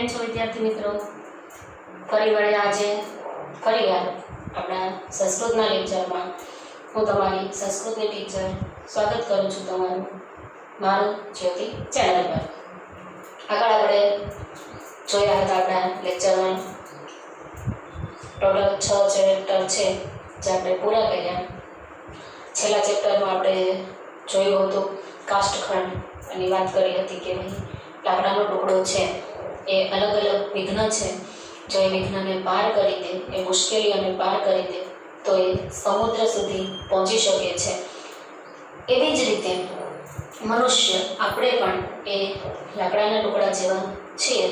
કેમ છો વિદ્યાર્થી મિત્રો? ફરી વળે આજે ફરીવાર આપણા સંસ્કૃતના લેક્ચરમાં હું તમારી સંસ્કૃતની ટીચર સ્વાગત કરું છું તમારું મારું જ્યોતિ ચેનલ પર. આગળ આપણે જોયા હતા આપણા લેક્ચરમાં ટોટલ 6 ચેપ્ટર છે જે આપણે પૂરા કર્યા. છેલ્લા ચેપ્ટરમાં આપણે જોયું હતું કાષ્ઠખંડ અને વાત કરી હતી કે ભાઈ લાકડાનો ટુકડો છે એ અલગ અલગ વિઘ્ન છે. જો એ વિઘ્નને પાર કરી દે, એ મુશ્કેલીઓને પાર કરી દે તો એ સમુદ્ર સુધી પહોંચી શકે છે. એવી જ રીતે મનુષ્ય આપણે પણ એ લાકડાના ટુકડા જેવા છીએ.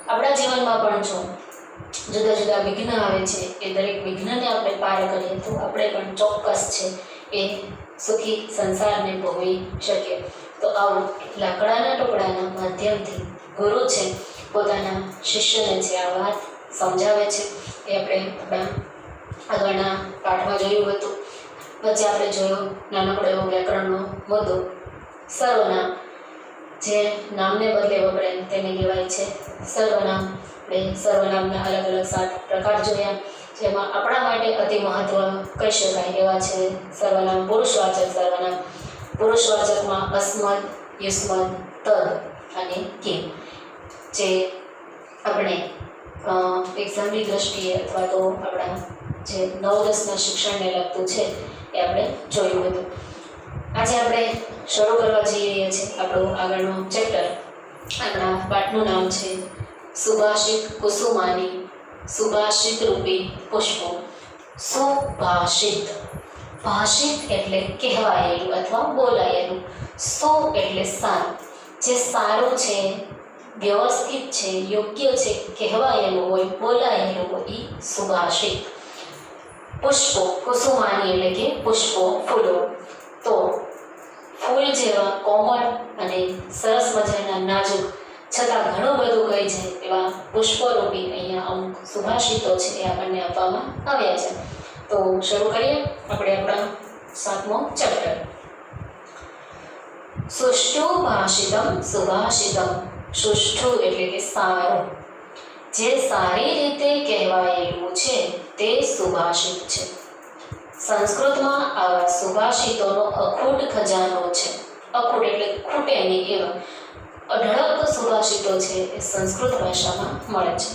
આપણા જીવનમાં પણ જો જુદા જુદા વિઘ્ન આવે છે એ દરેક વિઘ્નને આપણે પાર કરીએ તો આપણે પણ ચોક્કસ છે એ સુખી સંસારને ભોગવી શકીએ. તો આવું લાકડાના ટુકડાના માધ્યમથી ગુરુ છે પોતાના શિષ્યને જે આ વાત સમજાવે છે એ આપણે આપણા આગળના પાઠમાં જોયું હતું. વચ્ચે આપણે જોયો નાનકડો એવો વ્યાકરણનો મુદ્દો, સર્વનામ જે નામને બદલે વપરાય તેને કહેવાય છે સર્વનામ. આપણે સર્વનામના અલગ અલગ 7 પ્રકાર જોયા, જેમાં આપણા માટે અતિ મહત્વ કહી શકાય એવા છે સર્વનામ પુરુષવાચક સર્વનામ. પુરુષવાચકમાં અસ્મદ, યુસ્મદ, તદ અને કિમ, જે આપણે એક્ઝામની દ્રષ્ટિએ અથવા તો આપણા જે 9-10ના શિક્ષણને લગતું છે એ આપણે જોયું હતું. આજે આપણે શરૂ કરવા જઈ રહ્યા છીએ આપણું આગળનું ચેપ્ટર. આપણા પાઠનું નામ છે સુભાષિત કુસુમાની સુભાષિત રૂપી પુષ્પો. સુભાષિત, ભાષિત એટલે કહેવાયેલું અથવા બોલાયેલું, સુ એટલે સારું, જે સારું છે, વ્યવસ્થિત છે, યોગ્ય છે, કહેવાયેલું હોય, બોલાયેલું હોય એ સુભાષિત. પુષ્પો, કુસુમાની એટલે કે પુષ્પો, ફૂલો. તો ફૂલ જેવા કોમળ અને સરસ મજાના નાજુક છતાં ઘણું બધું કહી જાય એવા પુષ્પરૂપી અહીંયા અમુક સુભાષિતો છે એ આપણને આપવામાં આવ્યા છે. તો શરૂ કરીએ આપણે આપણા 7મો ચેપ્ટર. સુષ્ઠુ ભાષિતમ સુભાષિતમ. સુષ્ઠુ એટલે કે સારું, જે સારી રીતે કહેવાયેલું છે તે સુભાષિત છે. સંસ્કૃતમાં આવા સુભાષિતોનો અખૂટ ખજાનો છે. અખૂટ એટલે ખૂટે નહીં એવા અઢળક સુભાષિતો છે એ સંસ્કૃત ભાષામાં મળે છે.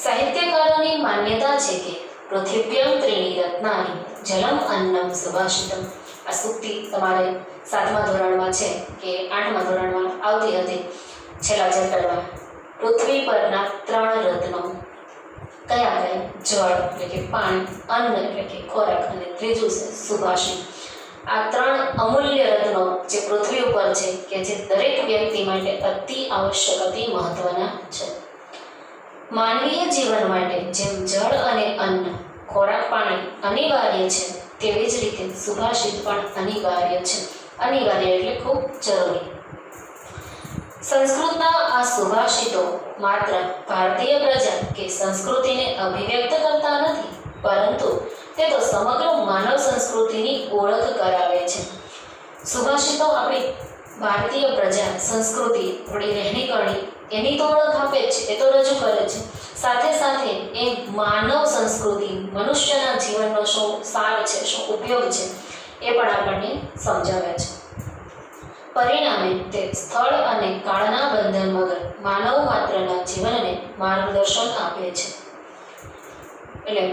સાહિત્યકારોની માન્યતા છે કે પૃથિવ્યમ ત્રીણી રત્નાની જલમ અન્નમ સુભાષિતમ. આ સૂક્તિ તમારે 7મા ધોરણમાં છે કે 8મા ધોરણમાં આવતી હતી છેલ્લા ચેપ્ટરમાં. પૃથ્વી પરના 3 રત્નો કયા કયા? જળ એટલે કે પાણી, અન્ન એટલે કે ખોરાક અને ત્રીજું છે સુભાષિત. આ 3 અમૂલ્ય રત્નો જે પૃથ્વી ઉપર છે કે જે દરેક વ્યક્તિ માટે અતિ આવશ્યક, અતિ મહત્વના છે. માનવીય જીવન માટે જેમ જળ અને અન્ન, ખોરાક, પાણી અનિવાર્ય છે તેવી જ રીતે સુભાષિત પણ અનિવાર્ય છે. અનિવાર્ય એટલે ખૂબ જરૂરી. સંસ્કૃતના આ સુભાષિતો માત્ર ભારતીય પ્રજા કે સંસ્કૃતિને અભિવ્યક્ત કરતા નથી, પરંતુ તે તો સમગ્ર માનવ સંસ્કૃતિની ઓળખ કરાવે છે. સુભાષિતો આપણી ભારતીય પ્રજા, સંસ્કૃતિ, આપણી રહેણી કરણી એની તો ઓળખ આપે જ છે, એ તો રજૂ કરે છે. સાથે સાથે એ માનવ સંસ્કૃતિ, મનુષ્યના જીવનનો શું સાર છે, શું ઉપયોગ છે એ પણ આપણને સમજાવે છે. પરિણામે તે સ્થળ અને કાળના બંધન વગર માનવ માત્રના જીવનને માર્ગદર્શન આપે છે. એટલે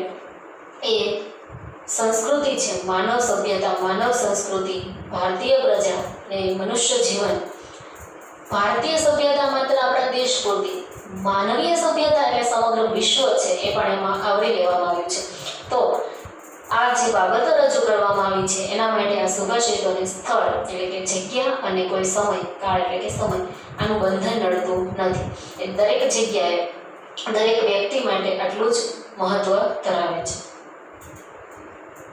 એ સંસ્કૃતિ છે, માનવ સભ્યતા, માનવ સંસ્કૃતિ, ભારતીય પ્રજા ને મનુષ્ય જીવન. ભારતીય સભ્યતા માત્ર આપણા દેશ પૂરતી, માનવીય સભ્યતા એટલે સમગ્ર વિશ્વ છે એ પણ એમાં આવરી લેવામાં આવ્યું છે. તો આ જે બાબતો રજૂ કરવામાં આવી છે એના માટે આ સુભાષિતોને સ્થળ એટલે કે જગ્યા અને કોઈ સમય, કાળ એટલે કે સમય, આનું બંધન નડતું નથી. એ દરેક જગ્યાએ દરેક વ્યક્તિ માટે આટલું જ મહત્વ ધરાવે છે.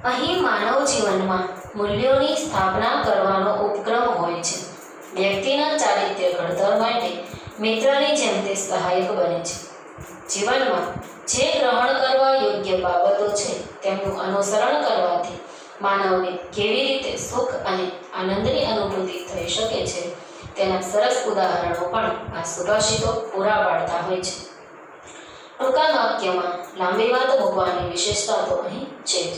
અહીં માનવ જીવનમાં મૂલ્યોની સ્થાપના કરવાનો ઉપક્રમ હોય છે. વ્યક્તિના ચારિત્ર્ય ઘડતર માટે મિત્રની જેમ તે સહાયક બને છે. જીવનમાં જે ગ્રહણ કરવા યોગ્ય બાબતો છે તેમનું અનુસરણ કરવાથી માનવને કેવી રીતે સુખ અને આનંદની અનુભૂતિ થઈ શકે છે તેના સરસ ઉદાહરણો પણ આ સુભાષિતો પૂરા પાડતા હોય છે. ટૂંકા વાક્યમાં લાંબી વાત મૂકવાની વિશેષતા તો અહીં છે જ.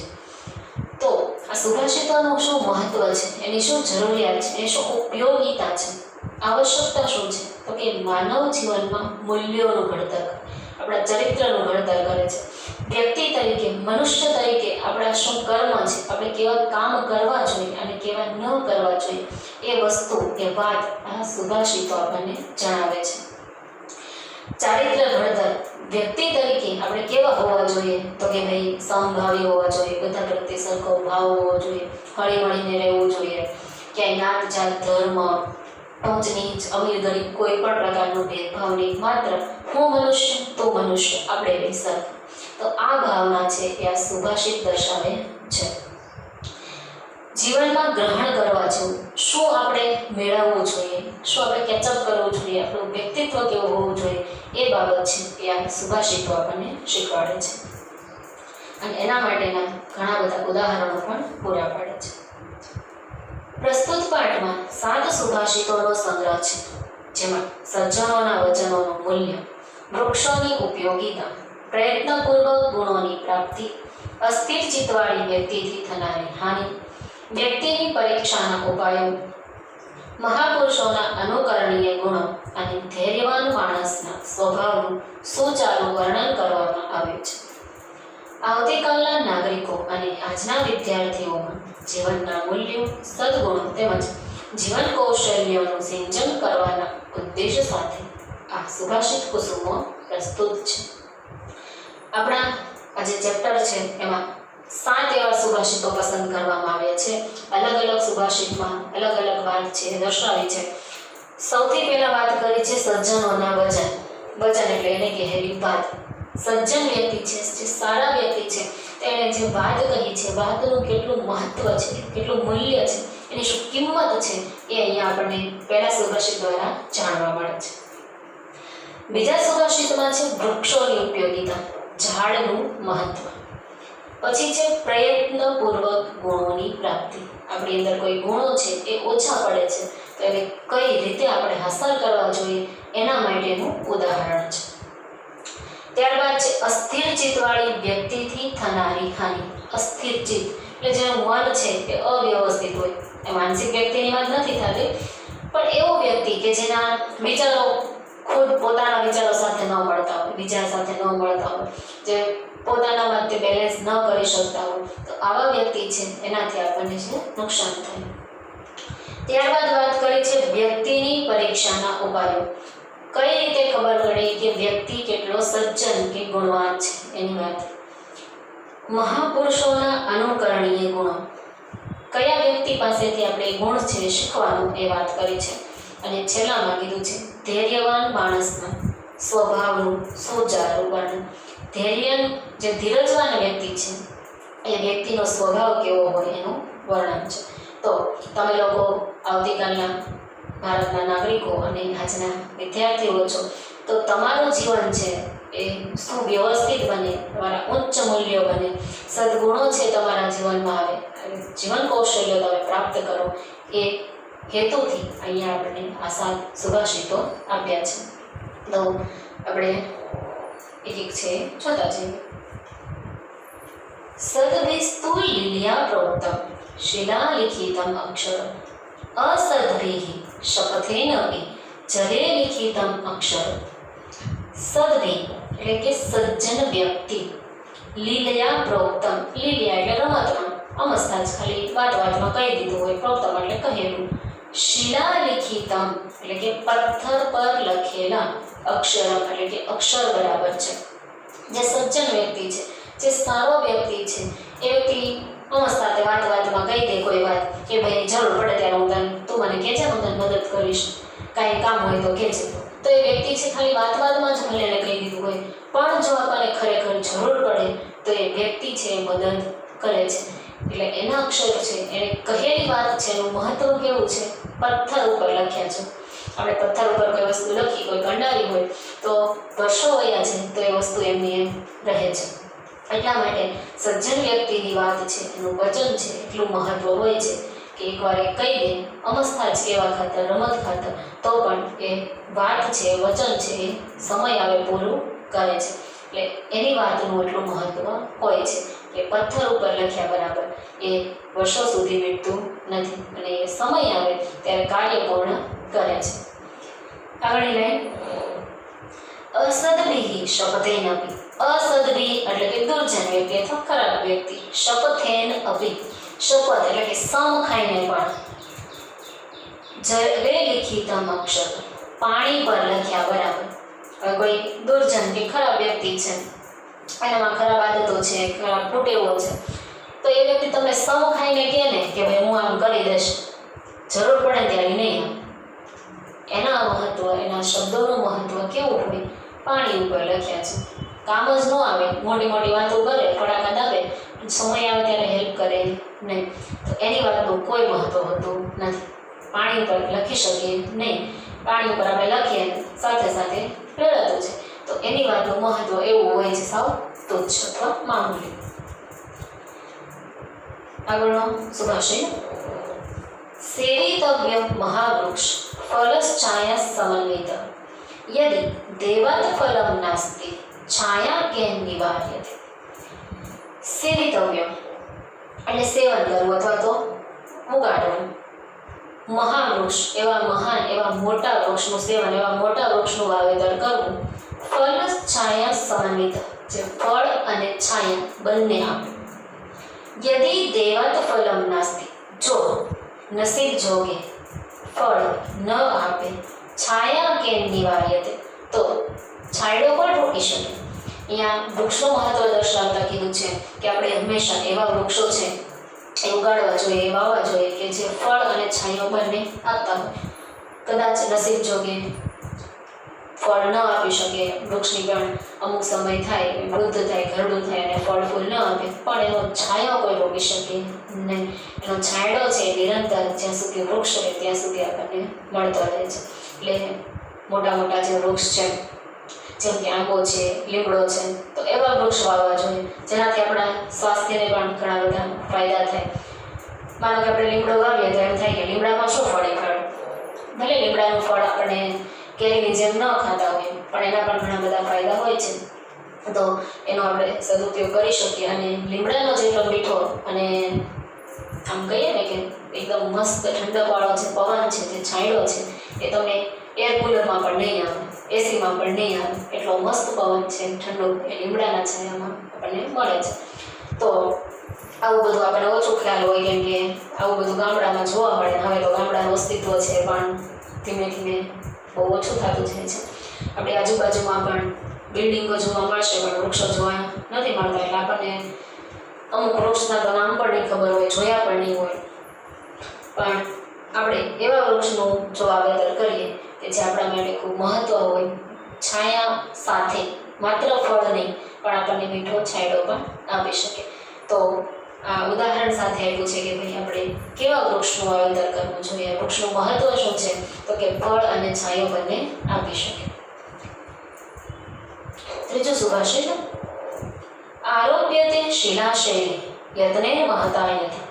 તો આ સુભાષિતોનું શું મહત્વ છે, એની શું જરૂરિયાત છે, એની શું ઉપયોગિતા છે, આવશ્યકતા શું છે? તો કે માનવ જીવનમાં મૂલ્યોનું ઘડતર, આપણા ચરિત્રનું ઘડતર કરે છે. વ્યક્તિ તરીકે, મનુષ્ય તરીકે આપણા શું કર્મ છે, આપણે કેવા કામ કરવા જોઈએ અને કેવા ન કરવા જોઈએ, એ વસ્તુ, એ વાત આ સુભાષિતો આપણને જણાવે છે. ચારિત્ર ઘડતર, વ્યક્તિ તરીકે આપણે કેવા હોવા જોઈએ? તો કે ભાઈ સમભાવી હોવા જોઈએ, બધા પ્રત્યે સરખો ભાવ હોવો જોઈએ, હળી મળીને રહેવું જોઈએ, ક્યાંય નાત જાત ધર્મ, ઊંચ નીચ, અમીર ગરીબ કોઈ પણ પ્રકારનો ભેદભાવ નહીં, માત્ર હું મનુષ્ય તો મનુષ્ય, આપણે બે સરખા. તો આ ભાવના છે એ આ સુભાષિત દર્શાવે છે. જીવનમાં ગ્રહણ કરવા જેવું શું આપણે મેળવવું જોઈએ, શું આપણે કેચઅપ કરવું જોઈએ, આપણું વ્યક્તિત્વ કેવું હોવું જોઈએ, એ બાબત છે એ આ સુભાષિતો આપણને શીખવાડે છે. અને એના માટેના ઘણા બધા ઉદાહરણો પણ પૂરા પાડે છે. પ્રસ્તુત પાઠમાં 7 સુભાષિતોનો સંગ્રહ છે, જેમાં સજ્જનોના વચનોનું મૂલ્ય, વૃક્ષોની ઉપયોગિતા, પ્રયત્નપૂર્વક ગુણોની પ્રાપ્તિ, અસ્થિર ચિત્તવાળી વ્યક્તિથી થનારી હાનિ, વ્યક્તિની પરીક્ષાના ઉપાયો, મહાપુરુષોના અનુકરણીય ગુણો અને ધૈર્યવાન માણસના સ્વભાવનું સુચારું વર્ણન કરવામાં આવ્યું છે. આવતીકાલના નાગરિકો અને આજના વિદ્યાર્થીઓમાં જીવનના મૂલ્યો, સદગુણો તેમજ જીવન કૌશલ્યોનું સિંચન કરવાના ઉદ્દેશ સાથે આ સુભાષિત કુસુમો પ્રસ્તુત છે. આપણા આ જે ચેપ્ટર છે એમાં 7 એવા સુભાષિતો પસંદ કરવામાં આવ્યા છે. અલગ અલગ સુભાષિતમાં અલગ અલગ વાત છે દર્શાવી છે. સૌથી પહેલા વાત કરી છે સજ્જનોના વચન. વચન એટલે એને કહેલી વાત. સજ્જન વ્યક્તિ છે, જે સારા વ્યક્તિ છે, તેણે જે વાત કહી છે, વાતનું કેટલું મહત્વ છે, કેટલું મૂલ્ય છે, એની શું કિંમત છે, એ અહીંયા આપણને પહેલા સુભાષિત દ્વારા જાણવા મળે છે. બીજા સુભાષિતમાં છે વૃક્ષોની ઉપયોગિતા, ઝાડનું મહત્વ. પછી છે પ્રયત્નપૂર્વક ગુણોની પ્રાપ્તિ. આપણી અંદર કોઈ ગુણો છે એ ઓછા પડે છે, તો એને કઈ રીતે આપણે હાંસલ કરવા જોઈએ એના માટેનું ઉદાહરણ છે. ત્યારબાદ છે અસ્થિર ચિત્તવાળી વ્યક્તિથી થનારી હાનિ. અસ્થિર ચિત્ત એટલે જેનું મન છે એ અવ્યવસ્થિત હોય, એ માનસિક વ્યક્તિની વાત નથી થતી, પણ એવો વ્યક્તિ કે જેના વિચારો ખુદ પોતાના વિચારો સાથે ન મળતા હોય, બીજા સાથે ન મળતા હોય, જે પોતાનામાં તે બેલેન્સ ન કરી શકતા હોય, તો આવા વ્યક્તિ છે એનાથી આપણને છે નુકસાન થાય. ત્યારબાદ વાત કરી છે વ્યક્તિની પરીક્ષાના ઉપાયો. કઈ રીતે ખબર પડે કે વ્યક્તિ કેટલો સજ્જન કે ગુણવાન છે એની વાત. મહાપુરુષોના અનુકરણીય ગુણો. કયા વ્યક્તિ પાસેથી આપણે ગુણ છે શીખવાનું એ વાત કરી છે. અને છેલ્લામાં કીધું છે ધૈર્યવાન માણસના સ્વભાવનું સુચારું વર્ણન. ધૈર્ય, જે ધીરજવાન વ્યક્તિ છે એ વ્યક્તિનો સ્વભાવ કેવો હોય એનું વર્ણન છે. તો તમે લોકો આવતીકાલના ભારતના નાગરિકો અને આજના વિદ્યાર્થીઓ છો, તો તમારું જીવન છે એ સુવ્યવસ્થિત બને, તમારા ઉચ્ચ મૂલ્યો બને, સદગુણો છે તમારા જીવનમાં આવે, જીવન કૌશલ્યો તમે પ્રાપ્ત કરો, એ હેતુથી અહીંયા આપણે આ 7 સુભાષિતો આપ્યા છે. તો આપણે એક છે જોતા જઈએ. સદભિસ્તુ લીલ્યા પ્રોક્તમ શિલાલિખિતમ અક્ષર અસદ્ભિઃ શપથેનપિ જલે લિખિતમ અક્ષર. સદ્ભિ એટલે કે સજ્જન વ્યક્તિ, લીલયા પ્રોક્તમ, લીલયા એટલે રમતમાં, અમસ્તા જ ખાલી વાતમાં કહી દીધું હોય, પ્રોક્તમ એટલે કહેલું. શિલાલિખિતમ એટલે કે પથ્થર પર લખેલા, અક્ષરમ એટલે કે અક્ષર બરાબર છે. જે સજ્જન વ્યક્તિ છે, જે સારો વ્યક્તિ છે, એ વ્યક્તિ અમસ્તા તે વાતમાં કહી દે કોઈ વાત કે ભાઈ જરૂર પડે ત્યારે તું મને કહેજે, હું તને મદદ કરીશ, કાંઈ કામ હોય તો કહેજે. તો એ વ્યક્તિ છે ખાલી વાતમાં જ ભલે એને કહી દીધું હોય, પણ જો આપણને ખરેખર જરૂર પડે તો એ વ્યક્તિ છે એ મદદ કરે છે. એટલે એના અક્ષર છે, એને કહેલી વાત છે, એનું મહત્વ કેવું છે, પથ્થર ઉપર લખ્યા છે. આપણે પથ્થર ઉપર કોઈ વસ્તુ લખી, કોઈ કંડારી હોય, તો વર્ષો વયા છે તો એ વસ્તુ એમની એમ રહે છે. એટલા માટે સજ્જન વ્યક્તિની વાત છે, એનું વચન છે, એટલું મહત્વ હોય છે કે એકવાર એ કહી દે અમસ્તા જ કેવા ખાતર રમત ખાતર તો પણ એ વાત છે વચન છે એ સમય આવે પૂરું કરે છે. એટલે એની વાતનું એટલું મહત્વ હોય છે કે પથ્થર ઉપર લખ્યા બરાબર એ વર્ષો સુધી વીતતું નથી અને એ સમય આવે ત્યારે કાર્ય પૂર્ણ કરે છે. આગળની લાઈન અસદભિ શપથેન અપી. અસદભિ એટલે કે દુર્જન વ્યક્તિ અથવા ખરાબ વ્યક્તિ. શપથેન અપી શપથ એટલે કે સમ ખાઈને પણ. જલે લિખિતમ અક્ષર પાણી પર લખ્યા બરાબર. હવે કોઈ દુર્જન કે ખરાબ વ્યક્તિ છે, એનામાં ખરાબ આદતો છે, ખરાબ ટેવો છે, તો એ વ્યક્તિ તમને સમ ખાઈને કહે ને કે ભાઈ હું આમ કરી દઈશ, જરૂર પડે ત્યારે નહીં. એના મહત્વ, એના શબ્દોનું મહત્વ કેવું હોય? પાણી ઉપર લખ્યા છે. કામ જ ન આવે, મોટી મોટી વાતો કરે, ફટાકા દાબે, સમય આવે ત્યારે હેલ્પ કરે નહીં, તો એની વાતનું કોઈ મહત્વ હોતું નથી. પાણી ઉપર લખી શકીએ નહીં. પાણી ઉપર આપણે લખીએ સાથે સાથે રેડાતું છે, તો એની વાતનું મહત્વ એવું હોય છે સાવ તુચ્છ અથવા મામૂલી. આગળનો સુભાષિત. સેવિતવ્ય મહાવૃક્ષ ફલશ્ચાયા સમન્વિત યદિ દેવત ફલમ નાસ્તિ છાયા કેન નિવાર્યતે. સેવિતવ્ય એટલે સેવન કરવું અથવા તો ઉગાડવું. મહાવૃક્ષ એવા મહાન એવા મોટા વૃક્ષનું સેવન, એવા મોટા વૃક્ષનું વાવેતર કરવું. ફલ છાયા સમન્વિત જે ફળ અને છાયા બંને આપે. યદિ દેવત ફલમ નાસ્તિ જો નસીબ જોગે ફળ ન આપે, છાયા કેમ નિવાર્યતે તો છાંયડો પણ રોકી શકે. અહીંયા વૃક્ષનું મહત્વ દર્શાવતા કીધું છે કે આપણે હંમેશા એવા વૃક્ષો છે એ ઉગાડવા જોઈએ, એ વાવવા જોઈએ કે જે ફળ અને છાંયો બંને આપતા હોય. કદાચ નસીબ જોગે ફળ ન આપી શકે, વૃક્ષની પણ અમુક સમય થાય, વૃદ્ધ થાય, ઘરડું થાય અને ફળ ફૂલ ન આપે, પણ એનો છાંયો કોઈ રોકી શકે નહીં. એનો છાંયડો છે નિરંતર જ્યાં સુધી વૃક્ષ રહે ત્યાં સુધી આપણને મળતો રહે છે. એટલે મોટા મોટા જે વૃક્ષ છે જેમ કે આંબો છે, લીમડો છે, તો એવા વૃક્ષ વાવવા જોઈએ જેનાથી આપણા સ્વાસ્થ્યને પણ ઘણા બધા ફાયદા થાય. માનો કે આપણે લીમડો વાવીએ તો એમ થાય કે લીમડામાં શું ફળ ખાડું, ભલે લીમડાનું ફળ આપણને કેરીની જેમ ન ખાતા હોય પણ એના પણ ઘણા બધા ફાયદા હોય છે, તો એનો આપણે સદુપયોગ કરી શકીએ. અને લીમડાનો જેટલો મીઠો અને આમ કહીએ ને કે એકદમ મસ્ત ઠંડકવાળો જે પવન છે, જે છાંયડો છે, એ તમને એર કુલરમાં પણ નહીં આવે, એસીમાં પણ નહીં આવે, એટલો મસ્ત પવન છે ઠંડો એ લીમડાના છાયામાં આપણને મળે છે. તો આવું બધું આપણને ઓછું ખ્યાલ હોય કેમ કે આવું બધું ગામડામાં જોવા મળે. હવે તો ગામડાનું અસ્તિત્વ છે પણ ધીમે ધીમે બહુ ઓછું થતું જાય છે. આપણી આજુબાજુમાં પણ બિલ્ડિંગો જોવા મળશે પણ વૃક્ષો જોવા નથી મળતા. એટલે આપણને અમુક વૃક્ષના તો નામ પણ નહીં ખબર હોય, જોયા પણ નહીં હોય, પણ આપણે એવા વૃક્ષનું જો વાવેતર કરીએ કે જે આપણા માટે ખૂબ મહત્વ હોય, છાયા સાથે, માત્ર ફળ નહીં પણ આપણને મીઠો છાંયડો પણ આપી શકે. તો આ ઉદાહરણ સાથે આપ્યું છે કે ભાઈ આપણે કેવા વૃક્ષનું વાવેતર કરવું જોઈએ, વૃક્ષનું મહત્વ શું છે, તો કે ફળ અને છાંયો બંને આપી શકે. ત્રીજું સુભાષિત. આરોપ્યતે શિલાશૈલી યત્ને મહતાય નથી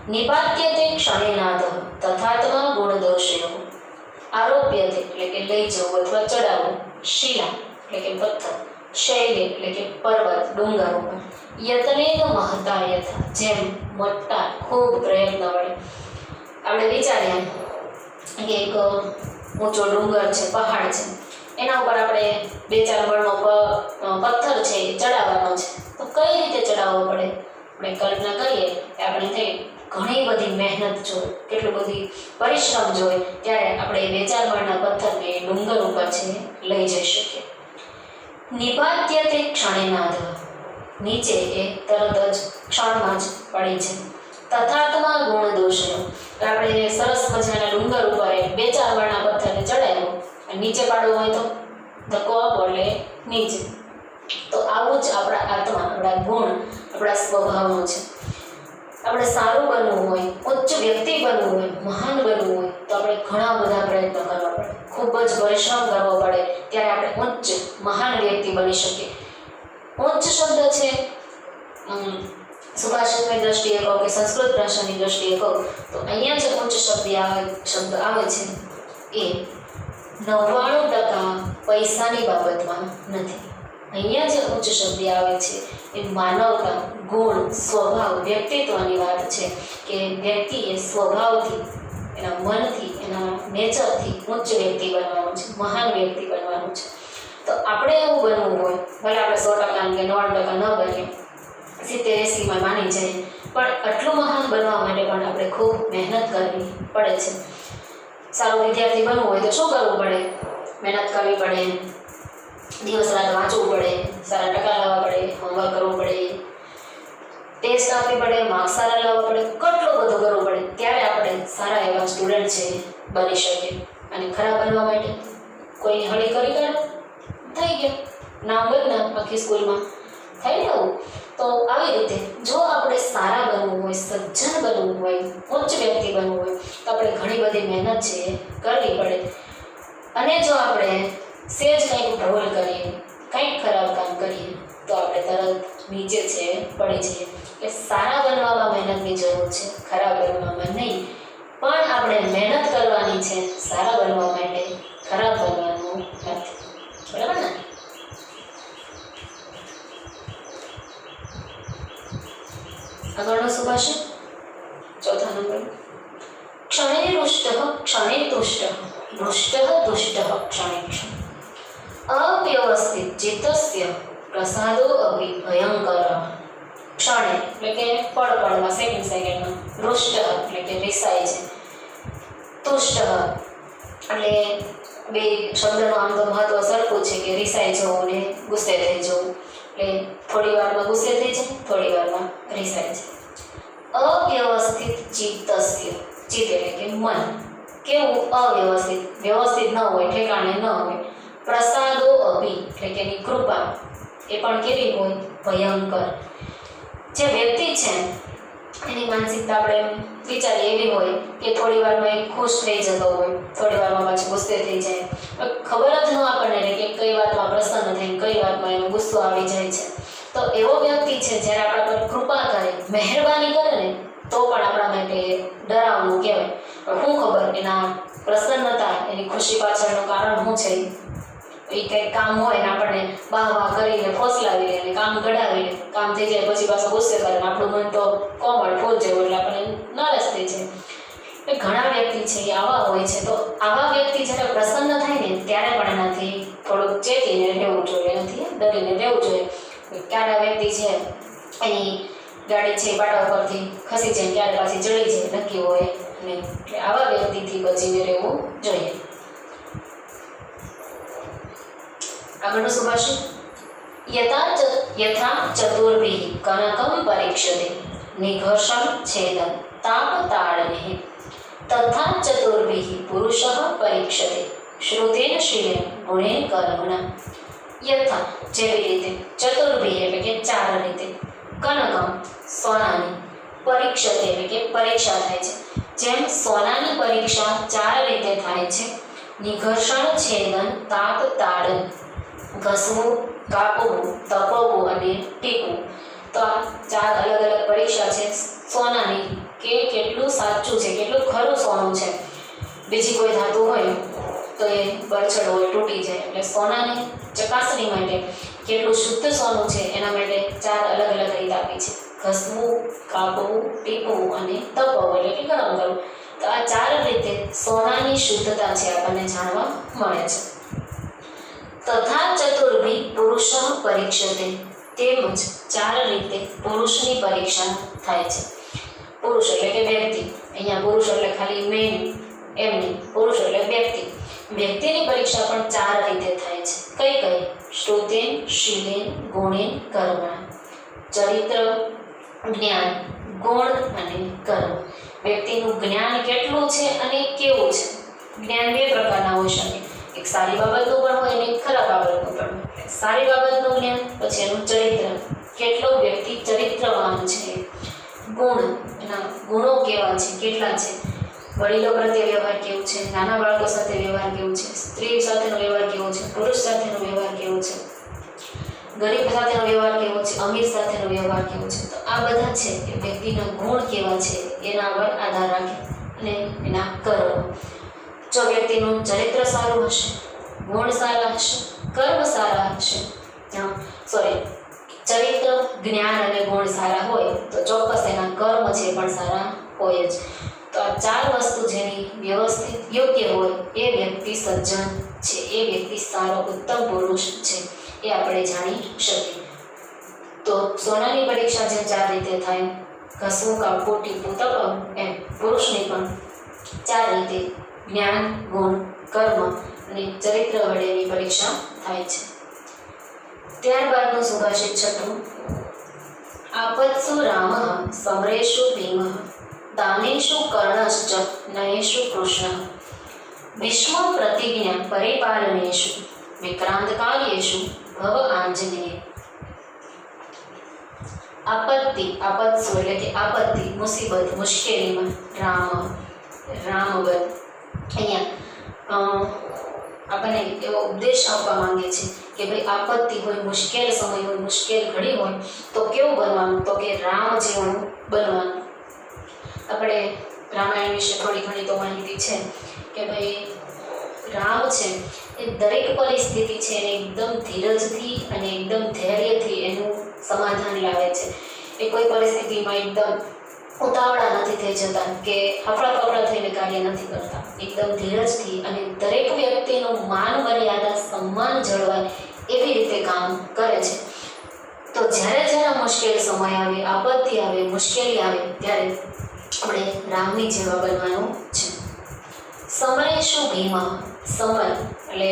નિપાત્યતે ક્ષણેનાદ તથાત્મા ગુણદોષયો. આરોપ્યતે એટલે કે લઈ જવું અથવા ચડાવવું, શિલા એટલે કે પથ્થર, શૈલી એટલે કે પર્વત ડુંગર ઉપર, યત્ને મહતાય જેમ મોટા ખૂબ પ્રયત્ન વડે. આપણે વિચારીએ કે એક ઊંચો ડુંગર છે, પહાડ છે, એના ઉપર આપણે 2-4 મણનો પથ્થર છે એ ચડાવવાનો છે, તો કઈ રીતે ચડાવવો પડે? આપણે કલ્પના કરીએ કે આપણે થઈ ઘણી બધી મહેનત જોઈએ, કેટલું બધી પરિશ્રમ જોઈએ, ત્યારે આપણે 2-4 મણના પથ્થરને ડુંગર ઉપર છે લઈ જઈ શકીએ. નિપાત્યતે ક્ષણેનાદ નીચે એ તરત જ ક્ષણમાં જ પડી છે. તથાત્મા ગુણ દોષયો આપણે સરસ મજાના ડુંગર ઉપર 2-4 મણના પથ્થરને ચડાવ્યો અને નીચે પાડવો હોય તો ધક્કો આપો એટલે નીચે. તો આવું જ આપણા આત્મા, આપણા ગુણ, આપણા સ્વભાવનું છે. આપણે સારું બનવું હોય, ઉચ્ચ વ્યક્તિ બનવું હોય, મહાન બનવું હોય તો આપણે ઘણા બધા પ્રયત્નો કરવા પડે, ખૂબ જ પરિશ્રમ કરવો પડે, ત્યારે આપણે ઉચ્ચ મહાન વ્યક્તિ બની શકીએ. ઉચ્ચ શબ્દ છે સુભાષિતની દ્રષ્ટિએ કહો કે સંસ્કૃત ભાષાની દ્રષ્ટિએ કહો તો અહીંયા જે ઉચ્ચ શબ્દ આવે છે એ 99% પૈસાની બાબતમાં નથી. અહીંયા જે ઉચ્ચ શબ્દ આવે છે એ માનવતા, ગુણ, સ્વભાવ, વ્યક્તિત્વની વાત છે કે વ્યક્તિએ સ્વભાવથી, એના મનથી, એના નેચરથી ઉચ્ચ વ્યક્તિ બનવાનું છે, મહાન વ્યક્તિ બનવાનું છે. તો આપણે એવું બનવું હોય, ભલે આપણે 100% કે 99% ન બનીએ, 70-80% માની જાય, પણ આટલું મહાન બનવા માટે પણ આપણે ખૂબ મહેનત કરવી પડે છે. સારો વિદ્યાર્થી બનવું હોય તો શું કરવું પડે? મહેનત કરવી પડે, દિવસ રાત વાંચવું પડે, સારા ટકા લાવવા પડે, હોમવર્ક કરવું પડે, ટેસ્ટ આપવી પડે, માર્ક્સ સારા લાવવા પડે, કેટલું બધું કરવું પડે. ત્યારે આપણે સારા એવા સ્ટુડન્ટ છે બની શકીએ. અને ખરાબ બનવા માટે કોઈની હળી કરી કાઢો, થઈ ગયા, નામ બદનામ આખી સ્કૂલમાં થાય ને આવું. તો આવી રીતે જો આપણે સારા બનવું હોય, સજ્જન બનવું હોય, ઉચ્ચ વ્યક્તિ બનવું હોય તો આપણે ઘણી બધી મહેનત છે કરવી પડે. અને જો આપણે સેજ કંઈક ભૂલ કરીએ, કંઈક ખરાબ કામ કરીએ તો આપણે તરત નીચે છે પડી જઈએ. એટલે સારા બનવામાં મહેનતની જરૂર છે, ખરાબ બનવામાં નહીં. પણ આપણે મહેનત કરવાની છે સારા બનવા માટે, ખરાબ બનવાનું નથી. બરાબર ને? આગળનો સુભાષિત ચોથા નંબર. ક્ષણે રુષ્ટ ક્ષણે તુષ્ટ રુષ્ટ તુષ્ટ ક્ષણે ક્ષણ અવ્યવસ્થિત ચિત્તસ્ય પ્રસાદો અભિ ભયંકર. ક્ષણે એટલે કે પળમાં, સેકન્ડમાં. રુષ્ટ એટલે કે રિસાય છે. તુષ્ટ એટલે બે શબ્દનું આમ તો મહત્વ સરખું છે કે રિસાઈ જવું ને ગુસ્સે થઈ જવું. એટલે થોડી વારમાં ગુસ્સે થઈ જાય, થોડી વારમાં રિસાય છે. અવ્યવસ્થિત ચિત્તસ્ય, ચિત્ત એટલે કે મન કેવું? અવ્યવસ્થિત, વ્યવસ્થિત ન હોય, ઠેકાણે ન હોય. પ્રસાદો અભિ એટલે કે એની કૃપા એ પણ કેવી હોય? ભયંકર. જે વ્યક્તિ છે એની માનસિકતા આપણે વિચારીએ એવી હોય કે થોડી વારમાં એ ખુશ થઈ જતો હોય, થોડી વારમાં પાછું ગુસ્સે થઈ જાય. ખબર જ ન આપણને રહે કે કઈ વાતમાં પ્રસન્ન થાય, કઈ વાતમાં એનો ગુસ્સો આવી જાય છે. તો એવો વ્યક્તિ છે જ્યારે આપણા પર કૃપા કરે, મહેરબાની કરે ને તો પણ આપણા માટે ડરાવનું કહેવાય. પણ શું ખબર એના પ્રસન્નતા, એની ખુશી પાછળનું કારણ શું છે? એ કંઈક કામ હોય ને આપણને વાહ કરીને ફોસલાવી લે, કામ ગડાવી લે, કામ થઈ જાય પછી પાછો ગુસ્સે કરે ને આપણું મન તો કોમળ ફૂલ જેવું, એટલે આપણને નારાજ થઈ જાય. ઘણા વ્યક્તિ છે એ આવા હોય છે. તો આવા વ્યક્તિ જ્યારે પ્રસન્ન થાય ને ત્યારે પણ એનાથી થોડુંક ચેતીને રહેવું જોઈએ, એનાથી ડરીને રહેવું જોઈએ. ક્યારે વ્યક્તિ છે એની ગાડી છે પાટા ઉપરથી ખસી જાય, ક્યારે પાછી ચડી જાય, નક્કી હોય નહીં. એટલે આવા વ્યક્તિથી બચીને રહેવું જોઈએ. આગળનો સુભાષિત. યથા ચતુર્ભિઃ કનકં પરીક્ષતે નિઘર્ષણ છેદન તાપ તાડનેઃ તથા ચતુર્ભિઃ પુરુષઃ પરીક્ષતે શ્રુતેન શીલેન ગુણેન કર્મણા. યથા જેવી રીતે, ચતુર્ભિઃ એટલે કે ચાર રીતે, કનકમ સોનાની, પરીક્ષતે એટલે કે પરીક્ષા થાય છે. જેમ સોનાની પરીક્ષા ચાર રીતે થાય છે, નિઘર્ષણ છેદન તાપ તાડન, ઘસવું, કાપવું, તપવું અને ટીપવું. તો આ ચાર અલગ અલગ પરીક્ષા છે સોનાની, કે કેટલું સાચું છે, કેટલું ખરું સોનું છે. બીજી કોઈ ધાતુ હોય તો એ બરછટ હોય, તૂટી જાય. એટલે સોનાની ચકાસણી માટે કેટલું શુદ્ધ સોનું છે એના માટે ચાર અલગ અલગ રીત આપી છે: ઘસવું, કાપવું, ટીપવું અને તપવું એટલે કે ગરમ કરવું. તો આ ચાર રીતે સોનાની શુદ્ધતા છે આપણને જાણવા મળે છે. તથા ચતુર્ભિ પુરુષ પરીક્ષતે, તેમજ ચાર રીતે પુરુષની પરીક્ષા થાય છે. પુરુષ એટલે કે વ્યક્તિ, અહીંયા પુરુષ એટલે ખાલી મેન એમ નહીં, પુરુષ એટલે વ્યક્તિ. વ્યક્તિની પરીક્ષા પણ ચાર રીતે થાય છે. કઈ કઈ? શ્રુતેન, શીલેન, ગુણેન, કર્મણા. ચરિત્ર, જ્ઞાન, ગુણ અને કર્મ. વ્યક્તિનું જ્ઞાન કેટલું છે અને કેવું છે. જ્ઞાન બે પ્રકારના હોઈ શકે, એક સારી બાબતનું પણ હોય અને એક ખરાબ બાબતનું પણ હોય. સારી બાબતનું જ્ઞાન, પછી એનું ચરિત્ર, કેટલો વ્યક્તિ ચરિત્રવાન છે. ગુણ, એના ગુણો કેવા છે, કેટલા છે. વડીલો પ્રત્યે વ્યવહાર કેવું છે, નાના બાળકો સાથે વ્યવહાર કેવું છે, સ્ત્રી સાથેનો વ્યવહાર કેવો છે, પુરુષ સાથેનો વ્યવહાર કેવો છે, ગરીબ સાથેનો વ્યવહાર કેવો છે, અમીર સાથેનો વ્યવહાર કેવો છે. તો આ બધા છે એ વ્યક્તિના ગુણ કેવા છે એના પર આધાર રાખે અને એના કર્મ. જો વ્યક્તિનું ચરિત્ર સારું હશે, ગુણ સારા હશે, કર્મ સારા હશે, ચરિત્ર, જ્ઞાન અને ગુણ સારા હોય તો ચોક્કસ એના કર્મ છે પણ સારા હોય જ. તો આ 4 વસ્તુ જેની વ્યવસ્થિત યોગ્ય હોય એ વ્યક્તિ સજ્જન છે, એ વ્યક્તિ સારો ઉત્તમ પુરુષ છે, એ આપણે જાણી શકીએ. તો સોનાની પરીક્ષા જે 4 રીતે થાય, ઘસવું, કાપવું, ટીપવું, તપવું, એમ પુરુષની પણ 4 રીતે જ્ઞાન, ગુણ, કર્મ અને ચરિત્ર વડેની પરીક્ષા થાય છે. ત્યારબાદનું સુભાષિત 6. આપત્સુ રામ સમરેશુ ભીમ દાનેશુ કર્ણશ્ચ નયેશુ કૃષ્ણ વિશ્વ પ્રતિજ્ઞા પરિપાલનેશુ વિક્રાંત કાર્યેશુ ભવ આંજનેય. આપત્તિ, આપત્સુ એટલે કે આપત્તિ, મુસીબત, મુશ્કેલીમાં રામબદ. અહીંયા આપણને એવો ઉપદેશ આપવા માંગે છે કે ભાઈ આપત્તિ હોય, મુશ્કેલ સમય હોય, મુશ્કેલ ઘડી હોય તો કેવું બનવાનું? તો કે રામ જેવું બનવાનું. આપણે રામાયણ વિશે થોડી ઘણી તો માહિતી છે કે ભાઈ રામ છે એ દરેક પરિસ્થિતિ છે એને એકદમ ધીરજથી અને એકદમ ધૈર્યથી એનું સમાધાન લાવે છે. એ કોઈ પરિસ્થિતિમાં એકદમ ઉતાવળા નથી થઈ જતા કે હફડા ફફડા થઈને કાર્ય નથી કરતા. એકદમ ધીરજથી અને દરેક વ્યક્તિનું માન મર્યાદા સન્માન જળવાય એવી રીતે કામ કરે છે. તો જ્યારે મુશ્કેલ સમય આવે, આપત્તિ આવે, મુશ્કેલી આવે ત્યારે આપણે રામની જેવા બનવાનું છે. સમરેશુ ભીમ, સમર એટલે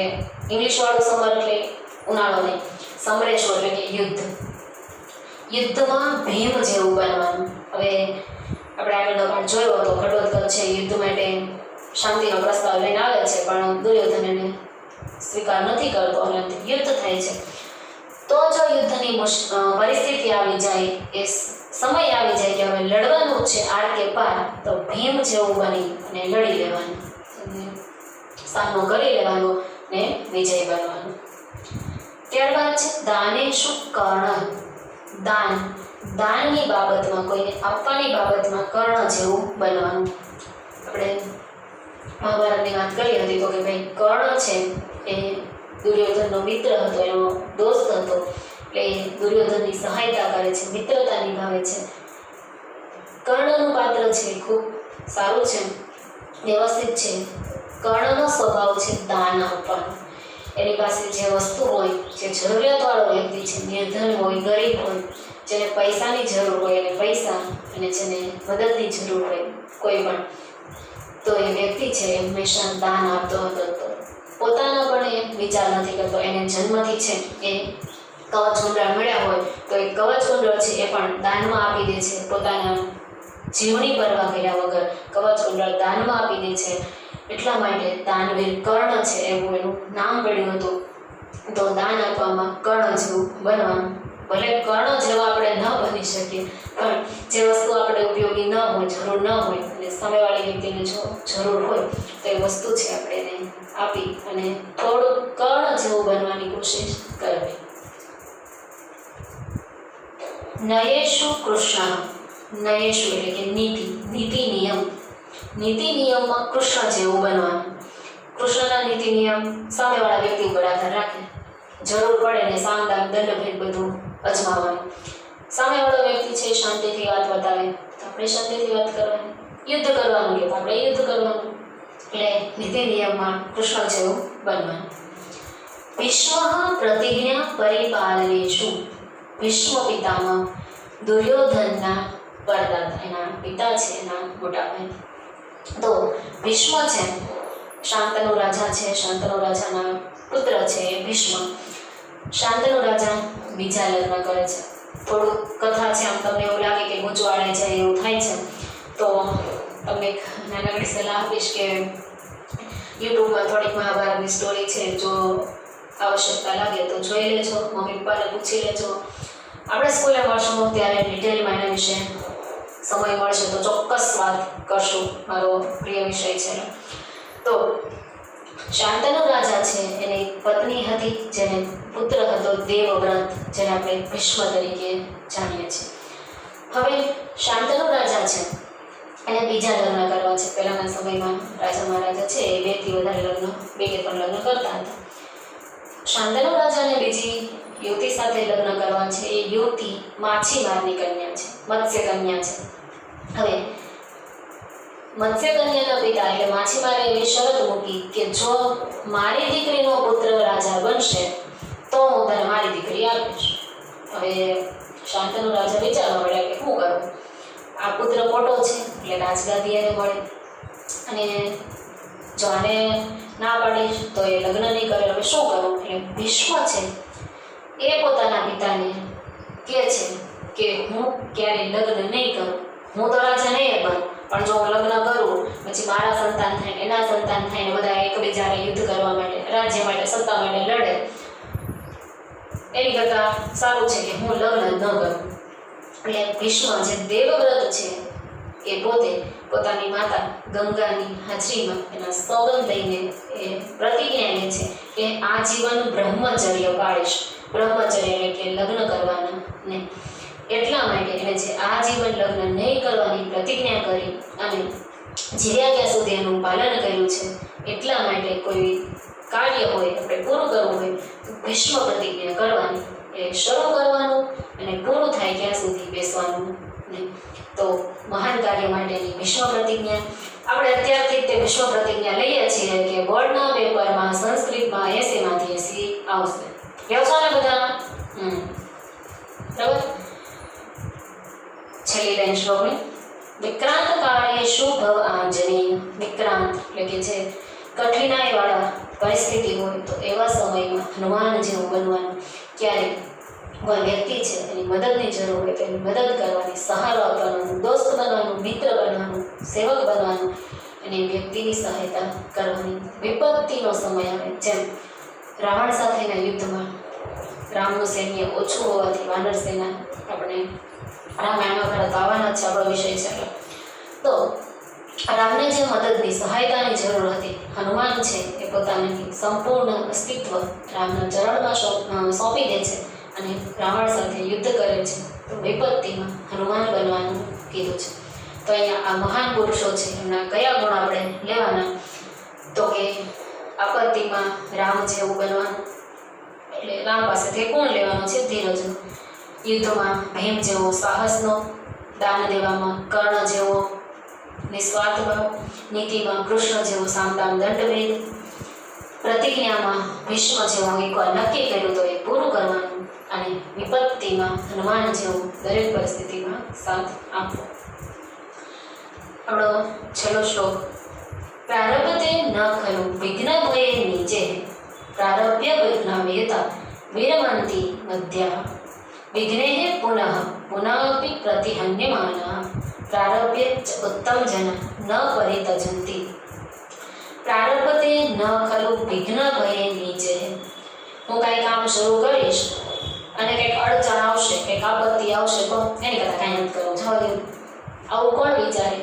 ઇંગ્લિશ વાળું સમર એટલે ઉનાળો નહીં, સમરેશુ એટલે કે યુદ્ધ. યુદ્ધમાં ભીમ જેવું બનવાનું. હવે આપણે આગળનો પાઠ જોયો હતો, ઘટોત્કચ છે યુદ્ધ માટે શાંતિનો પ્રસ્તાવ લઈને આવે છે પણ દુર્યોધન એને સ્વીકાર નથી કરતો અને યુદ્ધ થાય છે. તો જો યુદ્ધની પરિસ્થિતિ આવી જાય, એ સમય આવી જાય કે હવે લડવાનું છે આર કે પાર, તો ભીમ જેવું બની અને લડી લેવાનું, સામનો કરી લેવાનો ને વિજય બનવાનો. ત્યારબાદ છે દાનેશુ કર્ણ. દાનની બાબતમાં, કોઈને આપવાની બાબતમાં કર્ણ જેવું બનવાનું. આપણે મહાભારતની વાત કરી હતી તો કે ભાઈ કર્ણ છે એ દુર્યોધનનો મિત્ર હતો, એનો દોસ્ત હતો, એટલે દુર્યોધનની સહાયતા કરે છે, મિત્રતા નિભાવે છે. કર્ણનું પાત્ર છે ખૂબ સારું છે, વ્યવસ્થિત છે. કર્ણનો સ્વભાવ છે દાન આપવાનો. એની પાસે જે વસ્તુ હોય, જે જરૂરિયાતવાળો વ્યક્તિ છે, નિર્ધન હોય, ગરીબ હોય, જેને પૈસાની જરૂર હોય એને પૈસા, અને જેને મદદની જરૂર હોય કોઈ પણ, તો એ વ્યક્તિ છે એ હંમેશા દાન આપતો હતો. પોતાનો પણ એ વિચાર નથી કરતો. એને જન્મથી છે એ કવચ કુંડળ મળ્યા હોય તો એ કવચ કુંડળ છે એ પણ દાનમાં આપી દે છે. પોતાના જીવની પરવા કર્યા વગર કવચ કુંડળ દાનમાં આપી દે છે. એટલા માટે દાનવીર કર્ણ છે એવું એનું નામ પડ્યું હતું. તો દાન આપવામાં કર્ણ જેવું બનવાનું. ભલે કર્ણ જેવા આપણે ન બની શકીએ, પણ જે વસ્તુ આપણે ઉપયોગી ન હોય, જરૂર ન હોય, અને સામેવાળી વ્યક્તિને જો જરૂર હોય તો એ વસ્તુ છે આપણે એને આપી અને થોડું કર્ણ જેવું બનવાની કોશિશ કરવી. નયેશુ કૃષ્ણ. નયેશુ એટલે કે નીતિ નિયમ. નીતિ નિયમમાં કૃષ્ણ જેવું બનવાનું. કૃષ્ણના નીતિ નિયમ સામેવાળા વ્યક્તિ ઉપર આધાર રાખે. જરૂર પડે ને સામદામ દંડભેદ બધું અજમાવવાનું. સામેવાળો વ્યક્તિ છે શાંતિથી વાત બતાવે તો આપણે શાંતિથી વાત કરવાની. યુદ્ધ કરવાનું કે આપણે યુદ્ધ કરવાનું. એટલે નીતિ નિયમમાં કૃષ્ણ જેવું બનવાનું. વિશ્વ પ્રતિજ્ઞા પરિપાલનેશુ. વિશ્વ પિતામાં દુર્યોધનના પરદાતા, એના પિતા છે, એના મોટા ભાઈ. તો ભીષ્મ છે, શાંતનુ રાજા છે, શાંતનુ રાજાના પુત્ર છે એ ભીષ્મ. શાંતનુ રાજા બીજા લગ્ન કરે છે. થોડું કથા છે, આમ તમને એવું લાગે કે ગૂંચવાડે જાય એવું થાય છે, તો તમને એક નાનકડી સલાહ આપીશ કે યુટ્યુબમાં થોડીક મહાભારતની સ્ટોરી છે, જો આવશ્યકતા લાગે તો જોઈ લેજો, મમ્મી પપ્પાને પૂછી લેજો. આપણે સ્કૂલે મળશું ત્યારે ડિટેલમાં એના વિશે સમય મળશે તો ચોક્કસ વાત કરશું. મારો પ્રિય વિષય છે. તો શાંતનુ રાજા છે, એની પત્ની હતી, જેને પુત્ર હતો દેવવ્રત, જેને આપણે ભીષ્મ તરીકે જાણીએ છીએ. હવે શાંતનુ રાજા છે એને બીજા લગ્ન કરવા છે. પહેલાના સમયમાં રાજા મહારાજા છે એ 2 થી વધારે લગ્ન, 2 કે 3 લગ્ન કરતા હતા. શાંતનુ રાજાને બીજી યુવતી સાથે લગ્ન કરવા છે. એ યુવતી માછીમારની કન્યા છે, મત્સ્ય કન્યા છે. હવે મત્સ્ય કન્યાના પિતા એટલે માછીમારે એવી શરત મૂકી કે જો મારી દીકરીનો પુત્ર રાજા બનશે તો હું તને મારી દીકરી આપીશ. હવે શાંતનુ રાજા વિચારવા મળ્યા કે શું કરું, આ પુત્ર મોટો છે એટલે રાજગાદી એને મળે, અને જો આને ના પાડીશ તો એ લગ્ન નહીં કરે. હવે શું કરું? એટલે ભીષ્મ છે એ પોતાના પિતાને કહે છે કે હું ક્યારેય લગ્ન નહીં કરું, હું તો રાજા નહીં બનું, પણ જો હું લગ્ન કરું પછી મારા સંતાન થાય, એના સંતાન થાય ને બધા એકબીજાને યુદ્ધ કરવા માટે, રાજ્ય માટે, સત્તા માટે લડે, એની કરતાં સારું છે કે હું લગ્ન ન કરું. એટલે ભીષ્મ જે દેવવ્રત છે એ પોતે પોતાની માતા ગંગાની હાજરીમાં એના સોગંદ લઈને એ પ્રતિજ્ઞા લે છે કે આજીવન બ્રહ્મચર્ય પાળીશ. બ્રહ્મચર્ય એટલે કે લગ્ન કરવાના ને એટલા માટે એને જે આજીવન લગ્ન નહીં કરવાની પ્રતિજ્ઞા કરી અને જીવ્યા ત્યાં સુધી એનું પાલન કર્યું છે. એટલા માટે કોઈ કાર્ય હોય આપણે પૂરું કરવું હોય તો ભીષ્મ પ્રતિજ્ઞા કરવાની, એ શરૂ કરવાનું અને પૂરું થાય ત્યાં સુધી બેસવાનું નહીં. તો મહાન કાર્ય માટેની ભીષ્મ પ્રતિજ્ઞા આપણે અત્યારથી તે ભીષ્મ પ્રતિજ્ઞા લઈએ છીએ કે બોર્ડના પેપરમાં સંસ્કૃતમાં 80માંથી 80 આવશે. વ્યવસાય ને બધા બરાબર. છેલ્લી લાઈન શ્લોકની વિક્રાંત કાળે શુભ આંજનેય. વિક્રાંત એટલે કે જે કઠિનાઈવાળા પરિસ્થિતિ હોય તો એવા સમયમાં હનુમાન જેવું બનવાનું. ક્યારેક કોઈ વ્યક્તિ છે એની મદદની જરૂર હોય તો એની મદદ કરવાની, સહારો આપવાનો, દોસ્ત બનવાનું, મિત્ર બનવાનું, સેવક બનવાનું અને વ્યક્તિની સહાયતા કરવાની. વિપત્તિનો સમય આવે, જેમ રાવણ સાથેના યુદ્ધમાં રામનું સૈન્ય ઓછું હોવાથી વાનર સેના આપણે રામાયણમાં ખરા આવવાના છે, આપણો વિષય છે. તો રામને જે મદદની સહાયતાની જરૂર હતી, હનુમાન છે એ પોતાનું સંપૂર્ણ અસ્તિત્વ રામના ચરણમાં સોંપી દે છે અને રાવણ સાથે યુદ્ધ કરે છે. તો વિપત્તિમાં હનુમાન બનવાનું કીધું છે. તો અહીંયા આ મહાન પુરુષો છે એમના કયા ગુણ આપણે લેવાના? તો કે આપત્તિમાં રામ જેવું બનવાનું, એટલે રામ પાસેથી ગુણ લેવાનો છે ધીરજનો. યુદ્ધમાં ભીમ જેવો સાહસનો, દાન દેવામાં કર્ણ જેવો નિસ્વાર્થ ભાવ, નીતિમાં કૃષ્ણ જેવો સામદામ દંડભેદ, પ્રતિજ્ઞામાં ભીષ્મ જેવો એકવાર નક્કી કર્યું તો એ પૂરું કરવાનું, અને વિપત્તિમાં હનુમાન જેવું દરેક પરિસ્થિતિમાં સાથ આપવો. આપણો છેલ્લો શ્લોક પ્રારબ્ધે ન ખલુ વિઘ્ન ભયે નીચે પ્રારભ્ય વિઘ્ન વેતા વીરમંતી મધ્યા વિઘ્નેઃ પુનઃ પુનઃપી પ્રતિહન્યમાનઃ પ્રારભ્ય ચ ઉત્તમ જન ન પરિતજંતી. પ્રારબ્ધે ન ખલુ વિઘ્ન ભયે નીચે. હું કાંઈ કામ શરૂ કરીશ અને કંઈક અડચણ આવશે, કંઈક આપત્તિ આવશે તો એની કરતાં કાંઈ નથી કરવું, જવા દેવું. આવું કોણ વિચારે?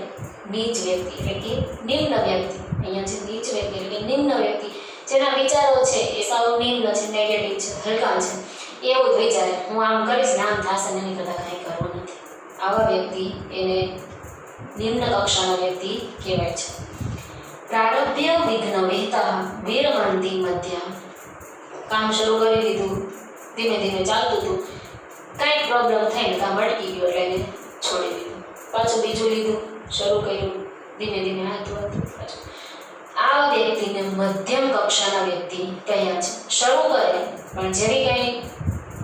નીચ વ્યક્તિ એટલે કે નિમ્ન વ્યક્તિ. અહીંયા છે નીચ વ્યક્તિ એટલે કે નિમ્ન વ્યક્તિ, જેના વિચારો છે એ સાવ નિમ્ન છે, નેગેટિવ છે, હલકા છે. એવું જ વિચારે હું આમ કરીશ ને આમ થશે ને એની કરતાં કાંઈ કરવું નથી. આવા વ્યક્તિ એને નિમ્ન કક્ષાના વ્યક્તિ કહેવાય છે. પ્રારબ્ધ્ય વિઘ્ન વેતા વીરમંતી મધ્યા. કામ શરૂ કરી દીધું, ધીમે ધીમે ચાલતું હતું, કાંઈક પ્રોબ્લેમ થઈને કામ અટકી ગયો એટલે એને છોડી દીધું. પાછું બીજું લીધું, શરૂ કર્યું, ધીમે ધીમે હાથું પાછું. આ વ્યક્તિને મધ્યમ કક્ષાના વ્યક્તિ કહ્યા છે. શરૂ કરે પણ જેવી કંઈ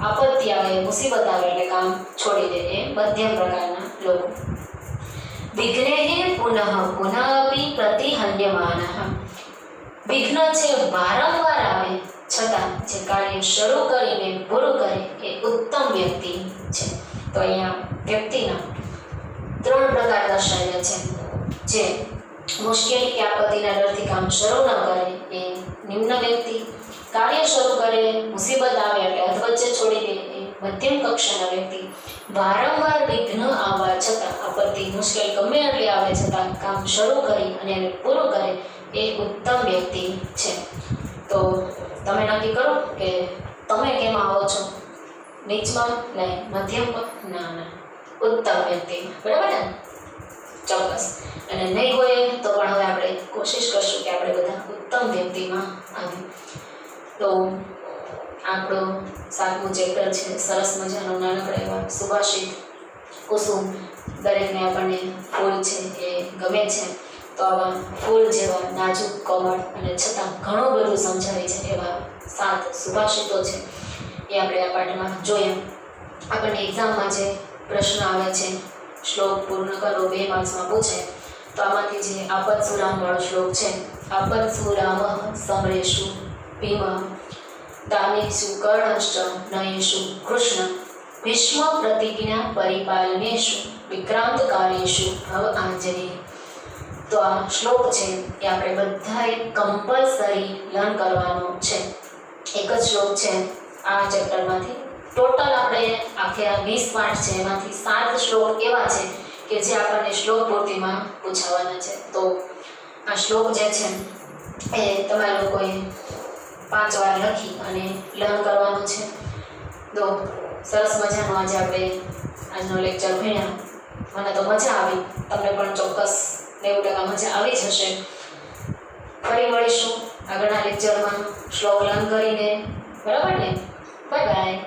આપત્તિ આવે, મુસીબત આવે એટલે કામ છોડી દે, એ મધ્યમ પ્રકારના લોકો. વિઘ્નેઃ પુનઃ પુનઃપી પ્રતિહન્યમાનઃ. વિઘ્ન છે વારંવાર આવે છતાં જે કાર્ય શરૂ કરીને પૂરું કરે એ ઉત્તમ વ્યક્તિ છે. તો અહીંયા વ્યક્તિના 3 પ્રકાર દર્શાવ્યા છે. જે મુશ્કેલી કે આપત્તિના ડરથી કામ શરૂ ન કરે એ નિમ્ન વ્યક્તિ, કાર્ય શરૂ કરે મુસીબત આવે એટલે અધવચ્ચે છોડી દે એ મધ્યમ કક્ષાના વ્યક્તિ, વારંવાર વિઘ્ન આવવા છતાં, આપત્તિ મુશ્કેલ ગમે એટલી આવે છતાં કામ શરૂ કરી અને એને પૂરું કરે એ ઉત્તમ વ્યક્તિ છે. તો તમે નક્કી કરો કે તમે કેમ આવો છો? નીચમાં? નહીં. મધ્યમમાં? ના. ઉત્તમ વ્યક્તિમાં, બરાબર ને? ચોક્કસ. અને નહીં હોય તો પણ હવે આપણે કોશિશ કરશું કે આપણે બધા ઉત્તમ વ્યક્તિમાં આવીએ. તો આપણો 7મું ચેપ્ટર છે, સરસ મજાનો નાનકડા એવા સુભાષિત કુસુમ. દરેકને આપણને ફૂલ છે એ ગમે છે, તો આવા ફૂલ જેવા નાજુક કોમળ અને છતાં ઘણું બધું સમજાવે છે એવા 7 સુભાષિતો છે એ આપણે આ પાઠમાં જોઈએ. આપણને એક્ઝામમાં જે પ્રશ્ન આવે છે, શ્લોક પૂર્ણ કરો 2 માર્ક્સમાં પૂછે, તો આમાંથી જે આપત્સુરામ વાળો શ્લોક છે, આપત્સુરામ સમરેશુ ભીમ દાનેશુ કર્ણશ્ચ નયેશુ કૃષ્ણ ભીષ્મ પ્રતિજ્ઞા પરિપાલનેશુ વિક્રાંત કાલેશુ ભવ આંજનેય. તો આ શ્લોક છે એ આપણે બધાએ કમ્પલસરી લર્ન કરવાનો છે. એક જ શ્લોક છે આ ચેપ્ટરમાંથી. ટોટલ આપણે આખે આ 20 પાઠ છે એમાંથી 7 શ્લોક એવા છે કે જે આપણને શ્લોક પૂર્તિમાં પૂછાવાના છે. તો આ શ્લોક જે છે એ તમારા લોકોએ 5 વાર લખી અને લર્ન કરવાનું છે. તો સરસ મજાનો આજે આપણે આજનો લેક્ચર ભણ્યા. મને તો મજા આવી, તમને પણ ચોક્કસ 90% મજા આવી જ હશે. ફરી મળીશું આગળના લેક્ચરમાં શ્લોક લર્ન કરીને, બરાબર ને? Bye bye.